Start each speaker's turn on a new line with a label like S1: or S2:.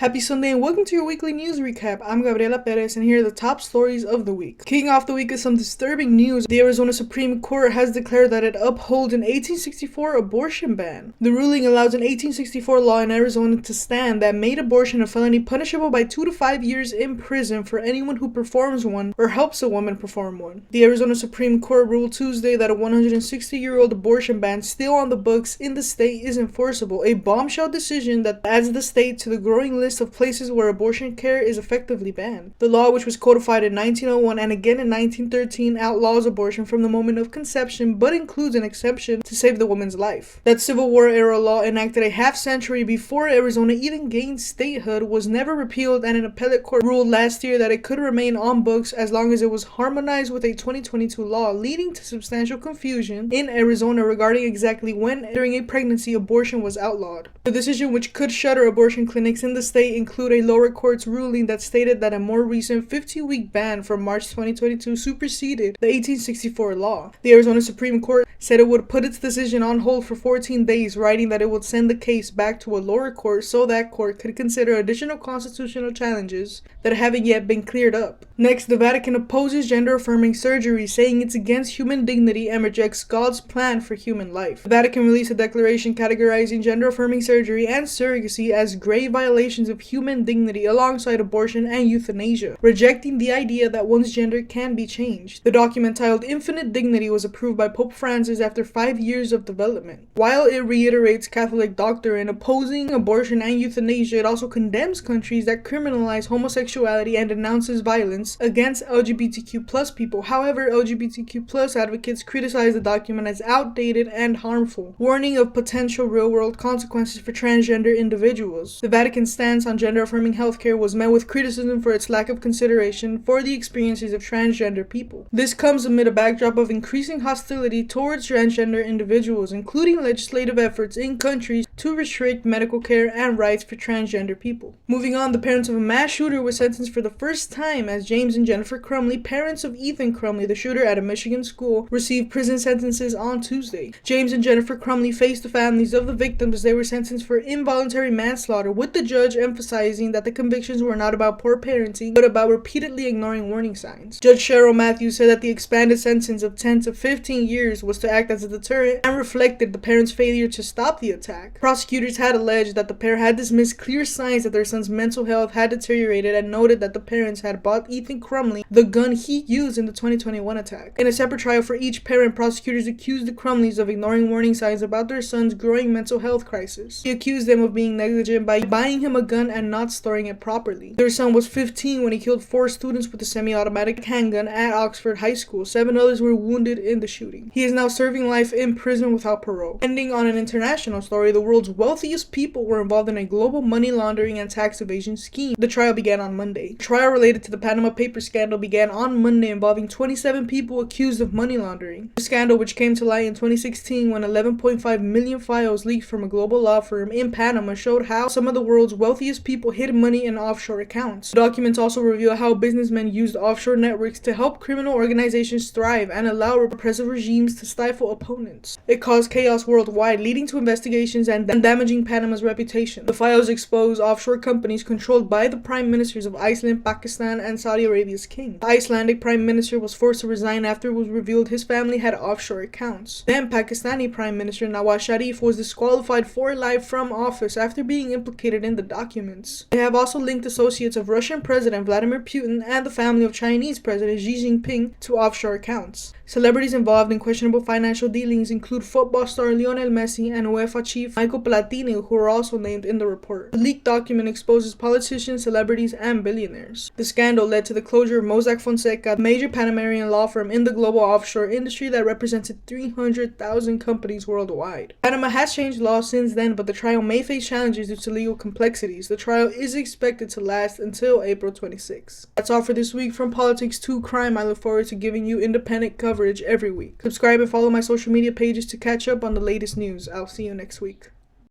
S1: Happy Sunday and welcome to your weekly news recap. I'm Gabriela Perez and here are the top stories of the week. Kicking off the week is some disturbing news. The Arizona Supreme Court has declared that it upholds an 1864 abortion ban. The ruling allows an 1864 law in Arizona to stand that made abortion a felony punishable by 2 to 5 years in prison for anyone who performs one or helps a woman perform one. The Arizona Supreme Court ruled Tuesday that a 160-year-old abortion ban still on the books in the state is enforceable, a bombshell decision that adds the state to the growing list of places where abortion care is effectively banned. The law, which was codified in 1901 and again in 1913, outlaws abortion from the moment of conception but includes an exception to save the woman's life. That Civil War era law, enacted a half-century before Arizona even gained statehood, was never repealed, and an appellate court ruled last year that it could remain on books as long as it was harmonized with a 2022 law, leading to substantial confusion in Arizona regarding exactly when during a pregnancy abortion was outlawed. The decision, which could shutter abortion clinics in the state, include a lower court's ruling that stated that a more recent 50-week ban from March 2022 superseded the 1864 law. The Arizona Supreme Court said it would put its decision on hold for 14 days, writing that it would send the case back to a lower court so that court could consider additional constitutional challenges that haven't yet been cleared up. Next, the Vatican opposes gender-affirming surgery, saying it's against human dignity and rejects God's plan for human life. The Vatican released a declaration categorizing gender-affirming surgery and surrogacy as grave violations of human dignity alongside abortion and euthanasia, rejecting the idea that one's gender can be changed. The document, titled Infinite Dignity, was approved by Pope Francis after 5 years of development. While it reiterates Catholic doctrine opposing abortion and euthanasia, it also condemns countries that criminalize homosexuality and denounces violence against LGBTQ+ people. However, LGBTQ+ advocates criticize the document as outdated and harmful, warning of potential real-world consequences for transgender individuals. The Vatican's stance on gender-affirming healthcare was met with criticism for its lack of consideration for the experiences of transgender people. This comes amid a backdrop of increasing hostility towards transgender individuals, including legislative efforts in countries to restrict medical care and rights for transgender people. Moving on, the parents of a mass shooter were sentenced for the first time as James and Jennifer Crumley, parents of Ethan Crumley, the shooter at a Michigan school, received prison sentences on Tuesday. James and Jennifer Crumley faced the families of the victims as they were sentenced for involuntary manslaughter, with the judge emphasizing that the convictions were not about poor parenting, but about repeatedly ignoring warning signs. Judge Cheryl Matthews said that the expanded sentence of 10 to 15 years was to act as a deterrent and reflected the parents' failure to stop the attack. Prosecutors had alleged that the pair had dismissed clear signs that their son's mental health had deteriorated and noted that the parents had bought Ethan Crumley the gun he used in the 2021 attack. In a separate trial for each parent, prosecutors accused the Crumleys of ignoring warning signs about their son's growing mental health crisis. He accused them of being negligent by buying him a gun and not storing it properly. Their son was 15 when he killed 4 students with a semi-automatic handgun at Oxford High School. 7 others were wounded in the shooting. He is now serving life in prison without parole. Ending on an international story, the world's wealthiest people were involved in a global money laundering and tax evasion scheme. The trial began on Monday. The trial related to the Panama Papers scandal began on Monday, involving 27 people accused of money laundering. The scandal, which came to light in 2016 when 11.5 million files leaked from a global law firm in Panama, showed how some of the world's wealthiest people hid money in offshore accounts. The documents also reveal how businessmen used offshore networks to help criminal organizations thrive and allow repressive regimes to stifle opponents. It caused chaos worldwide, leading to investigations and damaging Panama's reputation. The files expose offshore companies controlled by the prime ministers of Iceland, Pakistan, and Saudi Arabia's king. The Icelandic prime minister was forced to resign after it was revealed his family had offshore accounts. Then Pakistani Prime Minister Nawaz Sharif was disqualified for life from office after being implicated in the documents. They have also linked associates of Russian President Vladimir Putin and the family of Chinese President Xi Jinping to offshore accounts. Celebrities involved in questionable financial dealings include football star Lionel Messi and UEFA chief Michael Platini, who are also named in the report. The leaked document exposes politicians, celebrities, and billionaires. The scandal led to the closure of Mossack Fonseca, a major Panamanian law firm in the global offshore industry that represented 300,000 companies worldwide. Panama has changed laws since then, but the trial may face challenges due to legal complexities. The trial is expected to last until April 26. That's all for this week. From politics to crime, I look forward to giving you independent coverage every week. Subscribe and follow my social media pages to catch up on the latest news. I'll see you next week.